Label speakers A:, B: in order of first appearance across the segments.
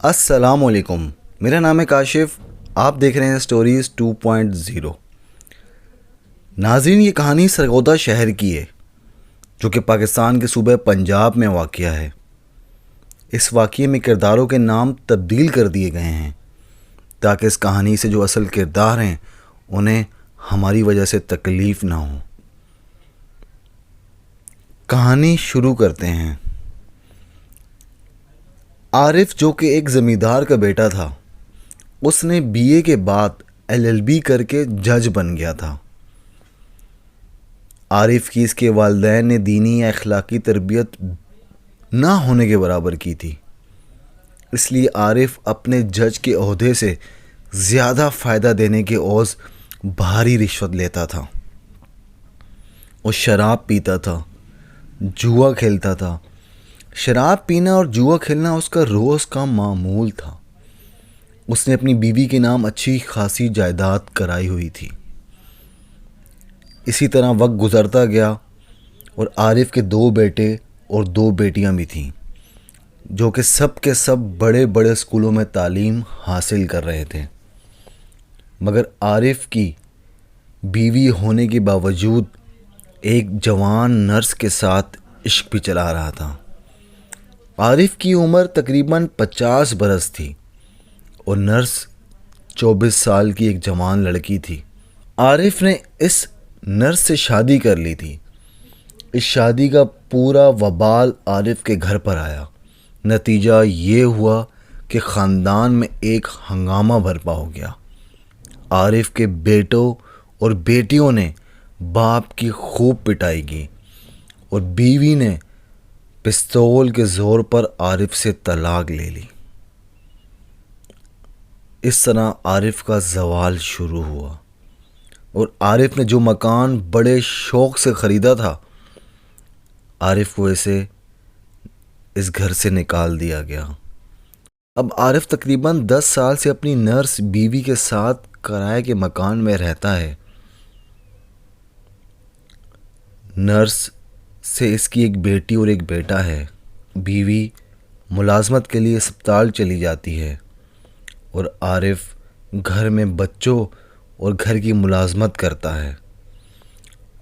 A: السلام علیکم، میرا نام ہے کاشف. آپ دیکھ رہے ہیں سٹوریز 2.0. ناظرین، یہ کہانی سرگودا شہر کی ہے جو کہ پاکستان کے صوبہ پنجاب میں واقع ہے. اس واقعے میں کرداروں کے نام تبدیل کر دیے گئے ہیں تاکہ اس کہانی سے جو اصل کردار ہیں انہیں ہماری وجہ سے تکلیف نہ ہو. کہانی شروع کرتے ہیں. عارف جو کہ ایک زمیندار کا بیٹا تھا، اس نے BA کے بعد LLB کر کے جج بن گیا تھا. عارف کی اس کے والدین نے دینی یا اخلاقی تربیت نہ ہونے کے برابر کی تھی، اس لیے عارف اپنے جج کے عہدے سے زیادہ فائدہ دینے کے عوض بھاری رشوت لیتا تھا. وہ شراب پیتا تھا، جوا کھیلتا تھا. شراب پینا اور جوا کھیلنا اس کا روز کا معمول تھا. اس نے اپنی بیوی کے نام اچھی خاصی جائیداد کرائی ہوئی تھی. اسی طرح وقت گزرتا گیا اور عارف کے 2 بیٹے اور 2 بیٹیاں بھی تھیں جو کہ سب کے سب بڑے بڑے اسکولوں میں تعلیم حاصل کر رہے تھے. مگر عارف کی بیوی ہونے کے باوجود ایک جوان نرس کے ساتھ عشق بھی چلا رہا تھا. عارف کی عمر تقریباً 50 برس تھی اور نرس 24 سال کی ایک جوان لڑکی تھی. عارف نے اس نرس سے شادی کر لی تھی. اس شادی کا پورا وبال عارف کے گھر پر آیا. نتیجہ یہ ہوا کہ خاندان میں ایک ہنگامہ برپا ہو گیا. عارف کے بیٹوں اور بیٹیوں نے باپ کی خوب پٹائی کی اور بیوی نے پستول کے زور پر عارف سے طلاق لے لی. اس طرح عارف کا زوال شروع ہوا اور عارف نے جو مکان بڑے شوق سے خریدا تھا، عارف کو اسے اس گھر سے نکال دیا گیا. اب عارف تقریباً 10 سال سے اپنی نرس بیوی کے ساتھ کرائے کے مکان میں رہتا ہے. نرس سے اس کی ایک بیٹی اور ایک بیٹا ہے. بیوی ملازمت کے لیے اسپتال چلی جاتی ہے اور عارف گھر میں بچوں اور گھر کی ملازمت کرتا ہے.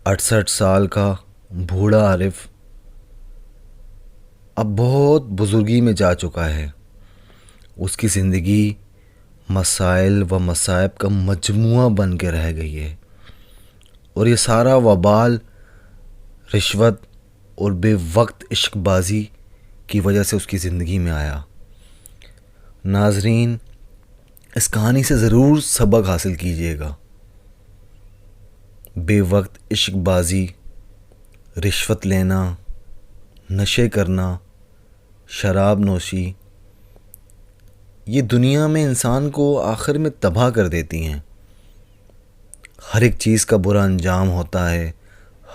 A: 68 سال کا بوڑھا عارف اب بہت بزرگی میں جا چکا ہے. اس کی زندگی مسائل و مصائب کا مجموعہ بن کے رہ گئی ہے اور یہ سارا وبال رشوت اور بے وقت عشق بازی کی وجہ سے اس کی زندگی میں آیا. ناظرین، اس کہانی سے ضرور سبق حاصل کیجیے گا. بے وقت عشق بازی، رشوت لینا، نشے کرنا، شراب نوشی، یہ دنیا میں انسان کو آخر میں تباہ کر دیتی ہیں. ہر ایک چیز کا برا انجام ہوتا ہے.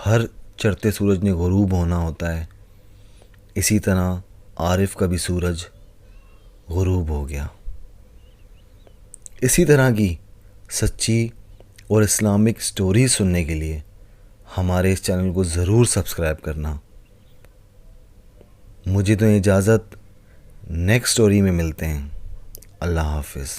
A: ہر چڑھتے سورج نے غروب ہونا ہوتا ہے. اسی طرح عارف کا بھی سورج غروب ہو گیا. اسی طرح کی سچی اور اسلامک سٹوری سننے کے لیے ہمارے اس چینل کو ضرور سبسکرائب کرنا. مجھے تو اجازت، نیکسٹ سٹوری میں ملتے ہیں. اللہ حافظ.